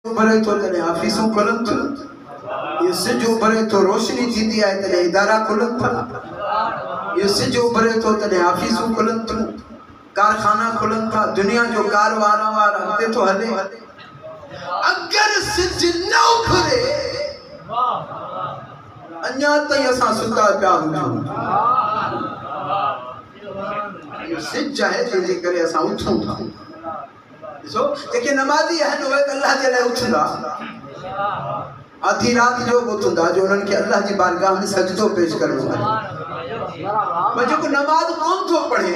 भरे तो तने ऑफिसूं खुलन था, ये सिजो भरे तो रोशनी थींदी आहे तने इदारा खुलन था, ये सिजो भरे तो तने ऑफिसूं खुलन था, कारखाना खुलन था, दुनिया जो कारवार हते तो हले। अगर सिज न उभरे अन्या ताईं असां सुता पिया हुजूं। सिज आहे जंहिंजे करे असां उथूं था। ॾिसो जेके नमाज़ी आहिनि उहे अल्लाह जे लाइ उथंदा, आधी रात जो उथंदा जो उन्हनि खे अल्लाह जी बारगाह में सजदो पेश करणो आहे। पर जेको नमाज़ कोन थो पढ़े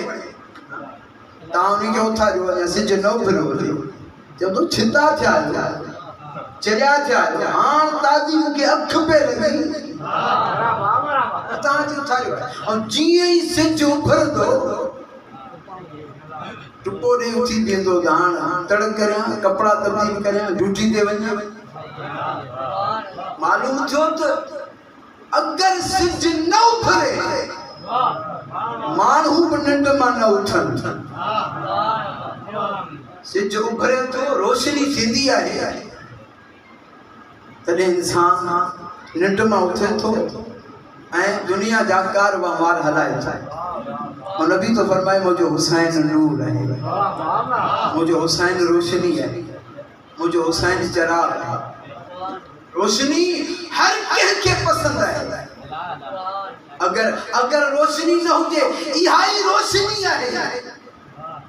तव्हां उनखे उथा ॾियो अञा सिज न उभिरियो, चवंदो छिता थिया आहियो, चरिया थिया आहियो, हाणे ताज़ी मूंखे अखि पे लॻी तव्हांजी उथा ॾियो। ऐं जीअं ई सिज उभिरंदो टुपो ॾेई उथी बीहंदो, हाणे तड़क करियां, कपिड़ा तब्दील करियां, ड्यूटी ते वञां। मालूम थियो त अगर सिज न उभरे माण्हू बि निंड मां न उथनि। सिज उभरे थो, रोशनी थींदी आहे तॾहिं इंसान निंड मां उथे थो ऐं दुनिया जा कारवार हलाए थो। और नबी तो फरमाए मुझे हुसैन नूर है, मुझे हुसैन रोशनी है, मुझे हुसैन चराग है। रोशनी हर के पसंद है। अगर रोशनी न हुजे इहा ही रोशनी है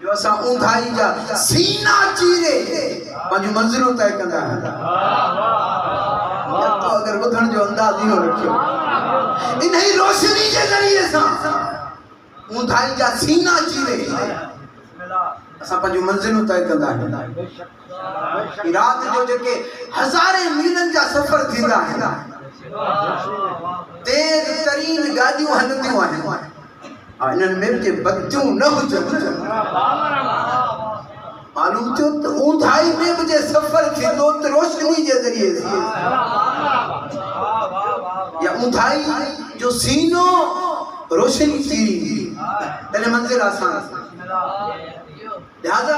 जो असां ऊंधाई जा सीना चीरे पंहिंजूं मंज़िलूं तय कंदा आहियूं। तो अगर ॿुधण जो अंदाज़ इहो रखियो इन ही रोशनी जे ज़रिए सां ऊंधाई जा सीना चीरे असां पंहिंजूं मंज़िलूं तय कंदा आहियूं। रात जो जेके हज़ारे मीलनि जा सफ़र थींदा आहिनि, तेज़ तरीन गाॾियूं हलंदियूं आहिनि, इन्हनि में जे बतियूं न हुजनि मालूम थियो त ऊंधाई में बि जे सफ़र थींदो त रोशनी जे ज़रिए या ऊंधाई जो सीनो रोशनी चीरी तने मंजिल आसान। लिहाजा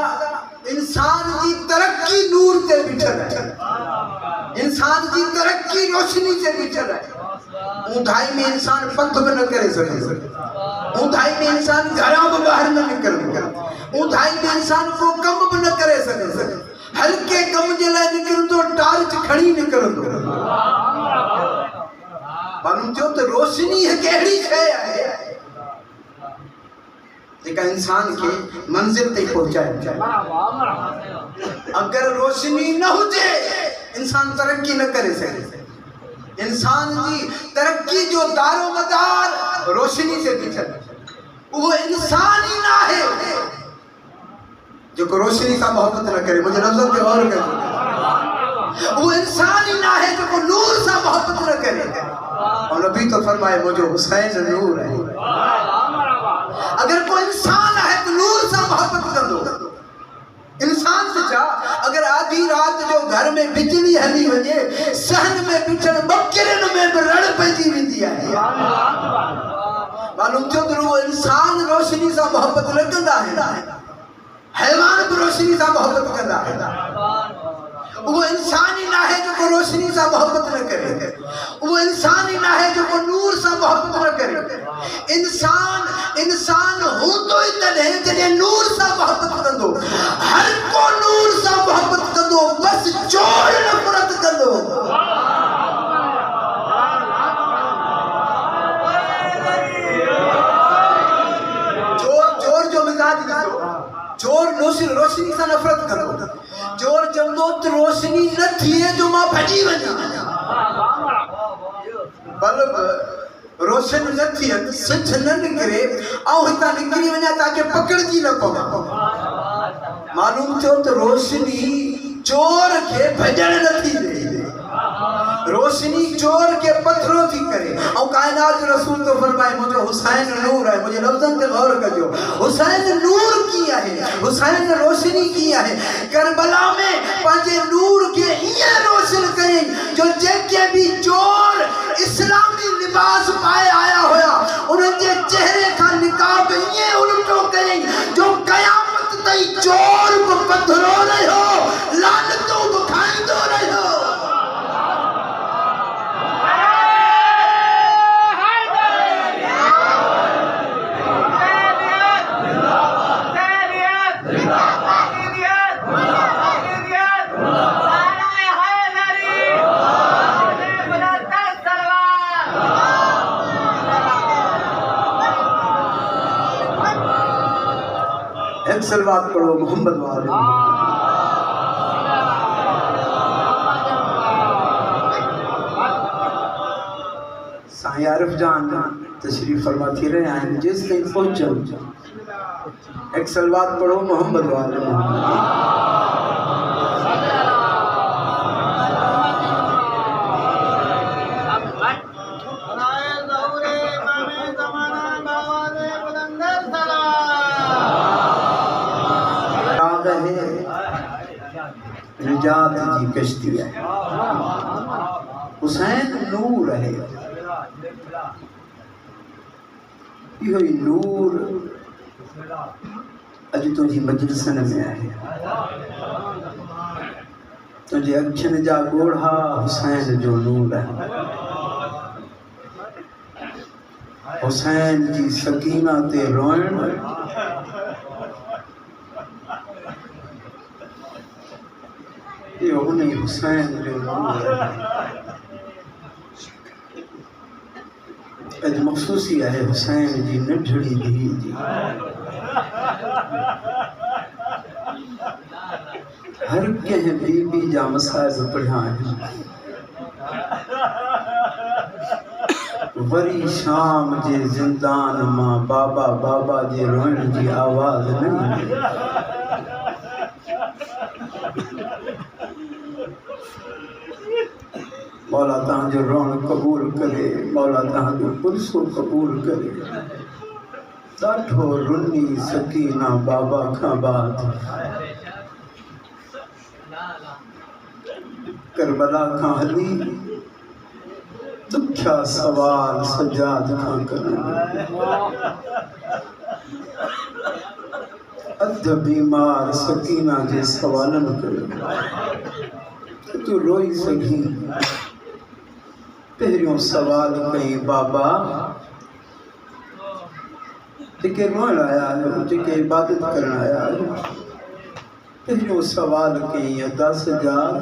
इंसान जी तरक्की नूर ते बिठल है, इंसान जी तरक्की रोशनी से बिठल है। ऊंधाई में इंसान पंथ भी न करे सके, ऊंधाई में इंसान घरां भी बाहर न निकल, ऊंधाई में इंसान को कम भी न करे सके, हल्के कम जे लाइ निकिरंदो टार्च खणी निकिरंदो। मालूम थियो त रोशनी हिक अहिड़ी शइ आहे जेका इंसान खे मंज़िल ताईं पहुचाए। अगर रोशनी न हुजे इंसान तरक्की न करे सके। इंसान जी तरक्की जो दारो मदार रोशनी से बिठल, वो इंसान ही ना है जो रोशनी सां मोहब्बत न करे। मुझे लफ्ज़ों पे गौर करो, वो इंसान ही ना है जो नूर सां मोहब्बत न करे। और नबी तो फरमाए मुझे हुसैन नूर है। अगर कोई इंसान है तो नूर से मोहब्बत कर दो। इंसान से जा अगर आधी रात जो घर में बिजली हली वजे सहन में बिछड़ बकरन में भी रड़ पैदी वेंदी आहे। मालूम थियो त वो इंसान रोशनी से मोहब्बत न कंदा है, हैवान भी रोशनी से मोहब्बत कंदा है। वो इंसान ही ना है जो रोशनी से मोहब्बत न करे, वो इंसान ही ना है जो नूर से मोहब्बत न करे। इंसान हो तो ही तॾहिं जॾहिं नूर से मोहब्बत कंदो। हर को नूर से मोहब्बत कंदो, बस चोर नफ़रत कंदो। चोर जो मिजाज ॾिसो, चोर रोशनी से नफ़रत कंदो। चोर चवंदो त रोशनी न थिए जो मां भॼी वञा, बल्ब रोशन न थिए सिज न निकिरे ऐं हितां निकिरी वञा ताके पकड़जी न पवां। मालूम थियो त रोशनी चोर खे भॼण नथी ॾे, रोशनी चोर के पत्थरों थी करे। और कायनात रसूल तो फरमाए मुझे हुसैन नूर है। मुझे लफ्ज़न ते गौर कजो, हुसैन नूर की है, हुसैन रोशनी की है। करबला में पंहिंजे नूर के इए रोशन करें जो जेके भी चोर इस्लामी लिबास पाए आया होया उनके चेहरे का निकाब इए उल्टो करें जो कयामत ताईं चोर को पत्थरों रहियो लानतों खाईंदो सलवात पढ़ो मोहम्मद वाले साईं आरिफ जान तशरीफ फरमा थी रहे हैं जिस दिन पहुंचो एक सलवात पढ़ो मोहम्मद वाले निजात जी कश्ती है हुसैन नूर है यो नूर अज तुझी मजलिसन में आहे तुझे अखियन जा गोढ़ा हुसैन जो नूर है हुसैन जी सकीना ते रोइण ये उन्हें हुसैन जो नूर है अज मखसूसी है हुसैन जी नंढड़ी धी जी हर कंहिं बीबी जा मसाइब पढ़िया आहिनि वरी शाम जे ज़िंदान मां बाबा बाबा जे रोइण जी आवाज़ न ईंदी मौला तव्हांजो रोण क़बूल करे मौला तव्हांजो पुरसो क़बूल करे ॾाढो रुनी सकीना बाबा खां बाद करबला खां हली दुखिया सवाल सजाद खां करण अध बीमार सकीना जे सवालनि कयो तू रोई सघी पहिरियों सवाल कई बाबा जेके रोइण आया आहियो जेके इबादत करण आया आहियो पहिरियों सवाल कई अदा सजाद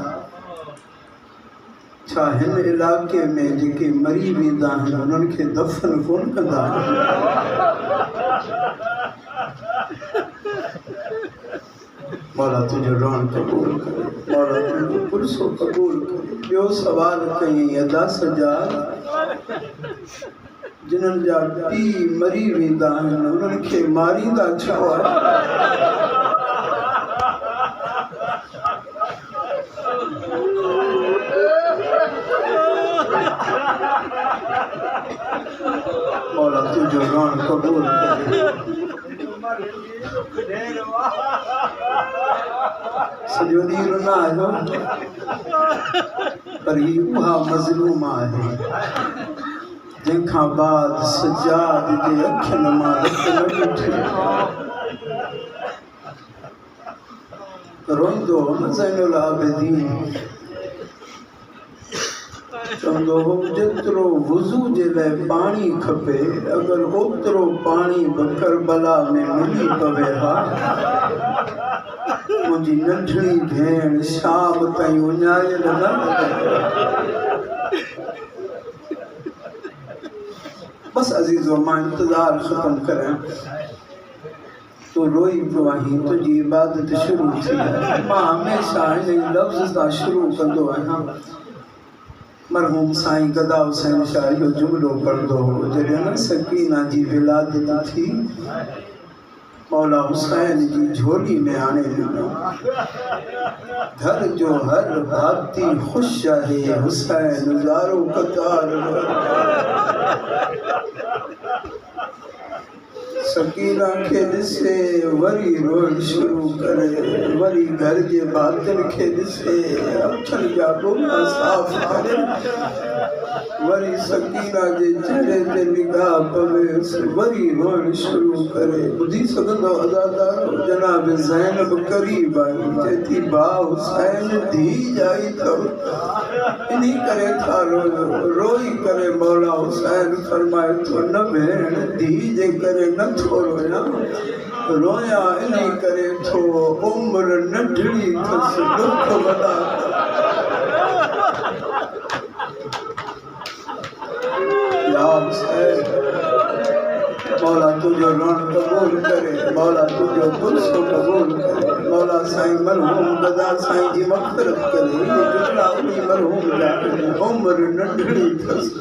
छा हिन इलाके में जेके मरी वेंदा आहिनि उन्हनि खे दफ़न कोन कंदा आहिनि मौला तुझो रोण क़बूल करे मौला तुझो पुरसो क़बूल करे ॿियो सवाल कई अदा सजाद जिन्हनि जा पीउ मरी वेंदा आहिनि उन्हनि खे मारींदा छो आहे मौला तुझो रोण क़बूल करे सॼो ॾींहुं रुना आहियो पर ही उहा मज़लूम आहे जंहिंखां बाद सजाद जे अखियुनि मां रत न ॾिठे रोईंदो न ज़ैनुल आबिदीन चवंदो हो जेतिरो वुज़ू जे लाइ पाणी खपे अगरि ओतिरो पाणी करबला में मिली पवे हा मुंहिंजी नंढड़ी भेण शाम ताईं उञायल न बस अज़ीज़ो मां इंतज़ार ख़त्म करें तू रोई पियो आहीं तुंहिंजी इबादत शुरू थी आहे मां हमेशह हिन लफ़्ज़ सां शुरू कंदो आहियां मरहूम साईं गदा हुसैन शाह इहो जुमिलो पढ़ंदो हो जॾहिं न सकीना जी विलादत थी मौला हुसैन जी झोली में आणे ॾिनो घर जो हर भाती ख़ुशि आहे हुसैन ज़ारो कतार सकीना खे ॾिसे वरी रोइण शुरू करे वरी घर जे भातियुनि खे ॾिसे अखियुनि जा ॻोढ़ा साफ़ करे वरी सकीना जे चेहरे ते निगाह पवेसि वरी रोइण शुरू करे ॿुधी सघंदो अदादारो जनाब ज़ैनब करीब आई चए थी भाउ हुसैन धीउ ॼाई अथव इन्ही करे था रोई करे मौला हुसैन फरमाए थो न भेण धीउ जे करे नथो रोयां रोया इन्ही करे थो उम्र नंढड़ी अथसि दुख वॾा या हुसैन मौला तुझो रोण क़बूल करे मौला तुझो पुरसो कबूल करे मौला साईं मरहूम गदा साईं जी मग़फ़िरत करे ये जुमला उन्हीं मरहूम जा उम्र नंढड़ी थस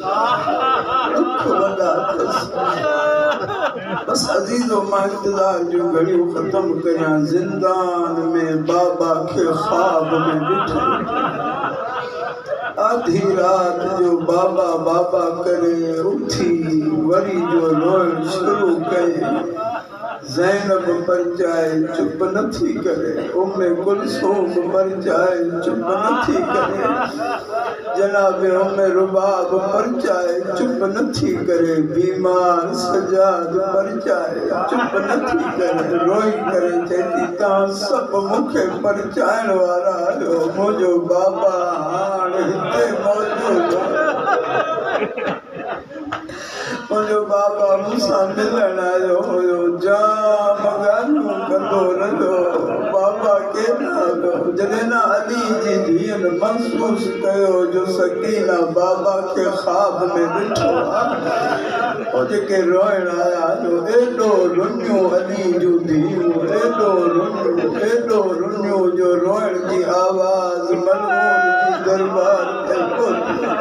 दुख वॾा थस बस अजीज़ो मां इंतज़ार जो घड़ियूं ख़त्म कयां ज़िंदान में बाबा के ख्वाब में ॾिठो आधी रात जो बाबा बाबा करे उठी वरी जो रोइण शुरू कये ज़ैनब परचाए चुप नथी करे उम्मे कुलसूम परचाए चुप नथी करे जनाब उम्मे रुबाब परचाए चुप नथी करे बीमार सजाद परचाए चुप नथी करे रोई करे चेती तां सब मुखे परचाइण वारा आहियो मुंहिंजो बाबा हाणे हिते मौजूद मुंहिंजो बाबा मूंसां मिलण आयो हुयो जाम ॻाल्हियूं कंदो रहियो बाबा केॾां जॾहिं न अली जी धीअनि महसूस कयो जो सकीना बाबा खे ख्वाब में ॾिठो आहे जेके रोइण आया जो एॾो रुनियूं अली जूं धीअरूं एॾो रुनियूं जो रोइण जी आवाज़ मलमून जी दरबार ते पहुती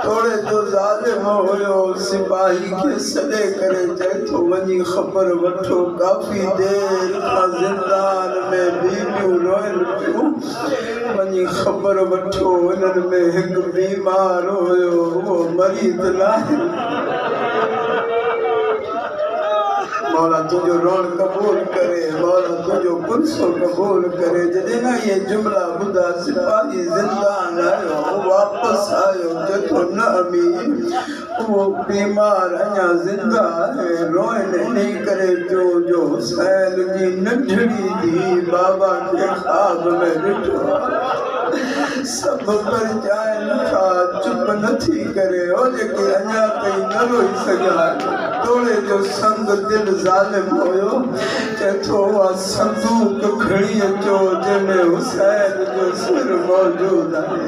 थोड़े जो ज़ालिम हुयो सिपाही खे सॾे करे चए थो वञी ख़बर वठो काफ़ी देर खां ज़िंदान में बीबियूं रोइनि पियूं वञी ख़बर वठो हिननि में हिकु बीमार हुयो उहो मरीज़ नाहे मौला तुझो रोण कबूल करे मौला तुझो पुरसो कबूल करे जॾहिं न ये जुमला ॿुधा सिपाही ज़िंदान आयो वापस आयो जेको न अमीर वो बीमार अञा ज़िंदा है रोइण इन करे पियो जो हुसैन जी नंढड़ी धी बाबा खे ख्वाब में ॾिठो सब परचाइनि था चुप नथी करे हो जेके अञा ताईं न रोई सघिया तोड़े जो संग दिल ज़ालिम हुयो चए थो उहा संदूक खणी अचो जंहिंमें हुसैन जो सिर मौजूद आहे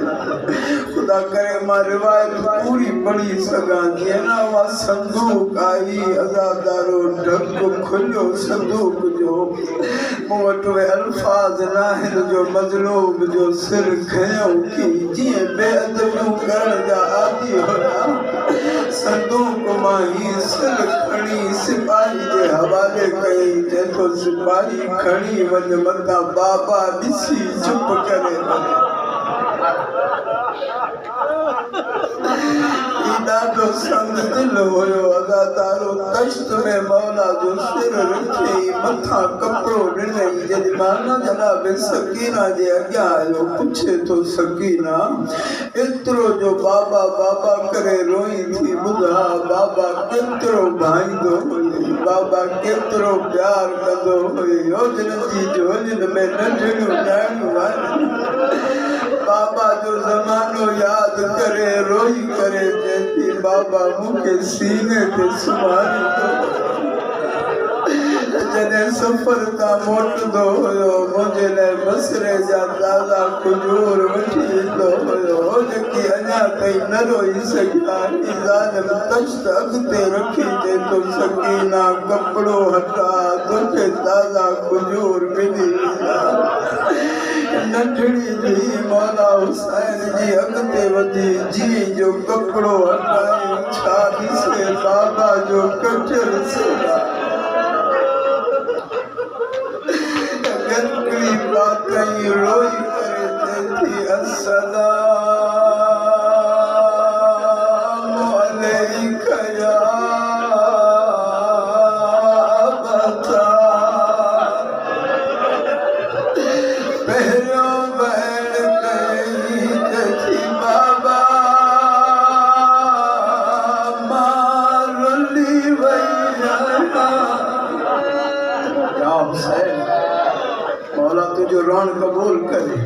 ख़ुदा करे मां रिवायत पूरी पढ़ी सघां जीअं न उहा संदूक आई अज़ादारो ढक खुलियो संदूक जो मूं वटि उहे अल्फाज़ न आहिनि जो मज़लूम जो सिर खयों की जीअं बेअदबियूं करण जा आदी हुया संदूक मां ही सिर खणी सिपाही जे हवाले कई चए थो सिपाही खणी वञ मथां बाबा ॾिसी चुप करे ॾाढो संग दिल हुयो अदातारो तश्त में मौला जो सिर रखी मथां कपिड़ो ॾिनई जॾहिं माना जनाब सकीना जे अॻियां आयो पुछे थो सकीना एतिरो जो बाबा बाबा करे रोई थी ॿुधा बाबा केतिरो भाईंदो हुई बाबा केतिरो प्यार कंदो हुई योजन जी जोजन में नंढड़ियूं ॾाढियूं आहिनि बाबा जो ज़मानो यादि करे रोई करे चएती बाबा मूंखे सीने ते सुम्हारी जॾहिं सफ़र तां मोटंदो हुयो मुंहिंजे लाइ बसरे जा ताज़ा खजूर वठी ईंदो हुयो जेकी अञा ताईं न रोई सघिया ज़ालिम तश्त अॻिते रखी चए थो सकीना कपिड़ो हटा तोखे ताज़ा खजूर मिली वेंदा नंढड़ी जी मौला हुसैन जी अॻिते वधी जी जो कपिड़ो हटाई छा ॾिसे बाबा जो कठिर सोना गंदगी बातई रोई करे चएथी अस्सलामु अलैका या अबता पहिरियों बैण कई चएथी बाबा मां रुली वई या हुसैन मौला तुझो रोण कबूल करे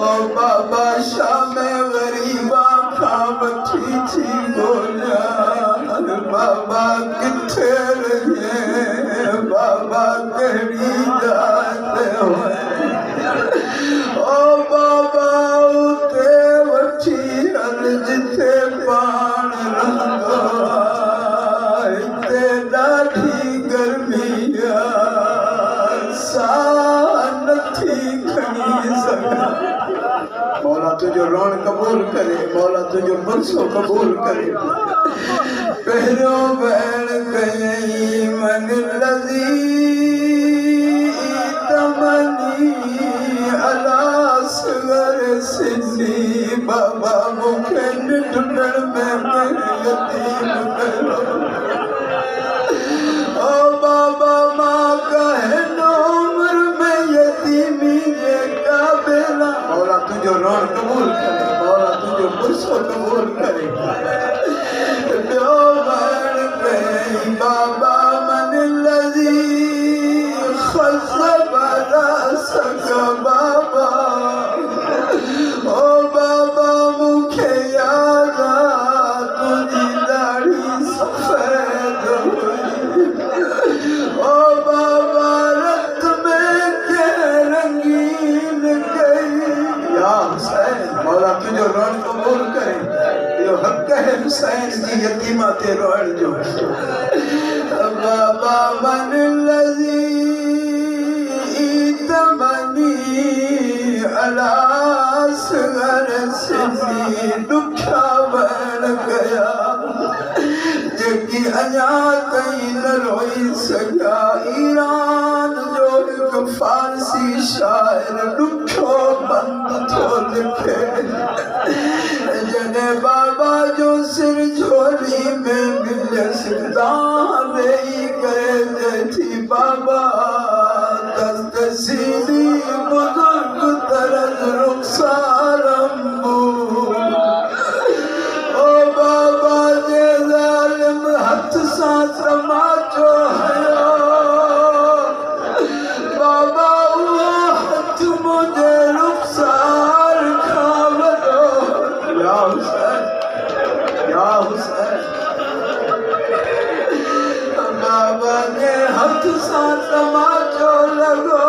ओ बाबा शाम गरीबा खां वठी थी ॻोल्हिया बाबा किथे रहे बाबा कहिड़ी जात ओ बाबा उते वठी हल जिथे पाण रहंदो हिते ॾाढी मौला तुझो रोण कबूल करे, मौला तुझो बरसो कबूल करे। पहिरो बैण कई मन लजी तमनी अला सगर सिंधी बाबा मुखे निठुनण में यतीम करो। ओ बाबा मां कहे उम्र में यतीमी के काबिला। मौला तुझो रोण कबूल करे, मौला तुझो बरसो कबूल करे। ॿियो बैण कई बाबा मन लजी बाबा। ओ बाबा मुखे याद तुझी दाढ़ी सफेद हुई। ओ बाबा रत में के रंगीन गई। या हुसैन मौला तुझो रोण कबूल करे। यो हक़ है हुसैन जी यतीमा ते रोण जो। बाबा मन लजी तमनी अलास घर सिंधी दुखा बण गया जेकी अञा ताईं न रोई सघिया। ईरान जो हिकु फारसी शाइर ॾुखो बंद थो लिखे। जॾहिं बाबा जो सिर झोली में मिलियसि दान ॾेई करे थी बाबा सीधी बुजुर्ग तरस रुखसार ओ बाबा जे ज़ालिम हथ सां तमाचो हयो। बाबा उहो हथ मुंहिंजे रुखसार खां वॾो। या हुसैन, या हुसैन बाबा जे हथ सां तमाचो लॻो।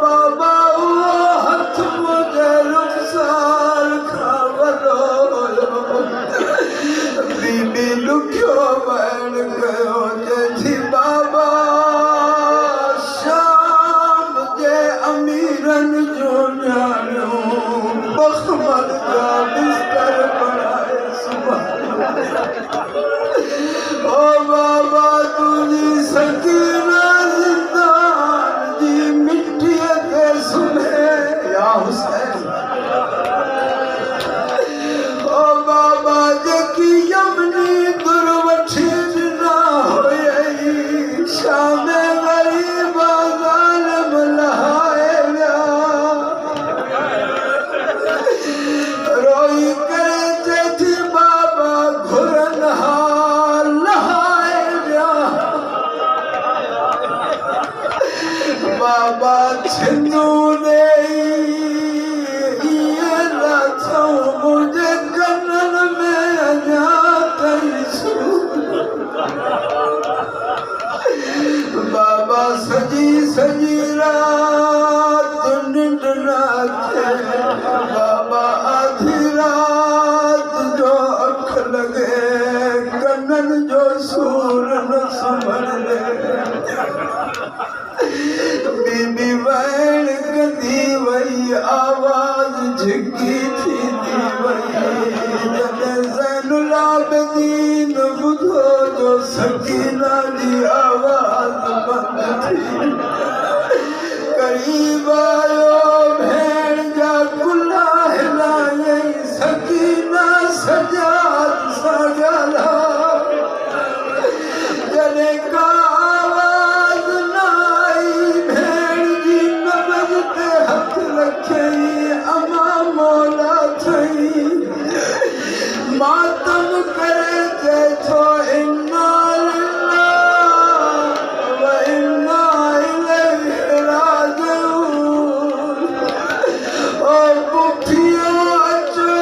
बाबा उहो हथ मुंहिंजे रुखसार खां वॾो। बीबी ॾुखियो बैण कयो चई बाबा शाम जे अमीरनि जो न्याणियो बख़मल जा बिस्तर बनाए सुम्हारियो। ओ बाबा तुझी सकीना ज़िंदान जी मिट्टीअ ते सुम्हे। या हुसैन ओ बाबा जेकी यमनी दुर वठी ॾिना हुयई शाम ग़रीब ज़ालिम लहाए विया। रोई करे चई थी बाबा घुरनि हाल लहाए विया। बाबा छिंदू ॾेई इहे लाथऊं मुंहिंजे कननि में अञा ताईं बाबा सजी सजी रात निंड न अचे। बाबा आधी रात जो अख लॻे कननि जो सूर न संभले। बीबी बैण कंदी वई आवाज़ झिकी थींदी वई। जॾहिं ज़ैनुल आबिदीन ॿुधो जो सकीना जी आवाज़ बंद थी। करीब आयो भेण जा कुल्हा हिलायई सकीना सजाद सां ॻाल्हा। जॾहिं का आवाज़ न आई भेण जी नबज़ ते हथ रखई अमा मौला थई। मातम करे चए थो इन्ना लिल्लाह व इन्ना इलैहि राजिऊन। ओ पुठियो अचो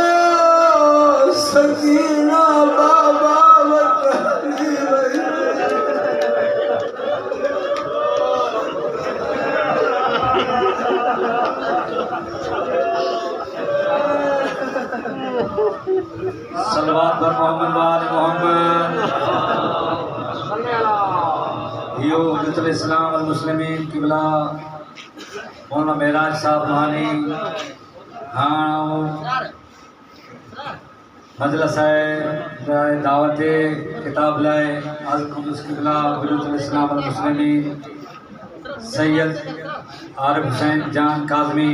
सकीना बाबा वटि हली वई। सल्लल्लाहु अलैहि मोहम्मद यो हुज्जतुल इस्लाम वल मुस्लिमीन किबला मौलाना मेराज साहब मानी हाँ मजलिस है दावत किताब लाए आज कुदस किबला बिरुदुल इस्लाम अल मुस्लिमीन सैयद आरिफ हुसैन जान काज़मी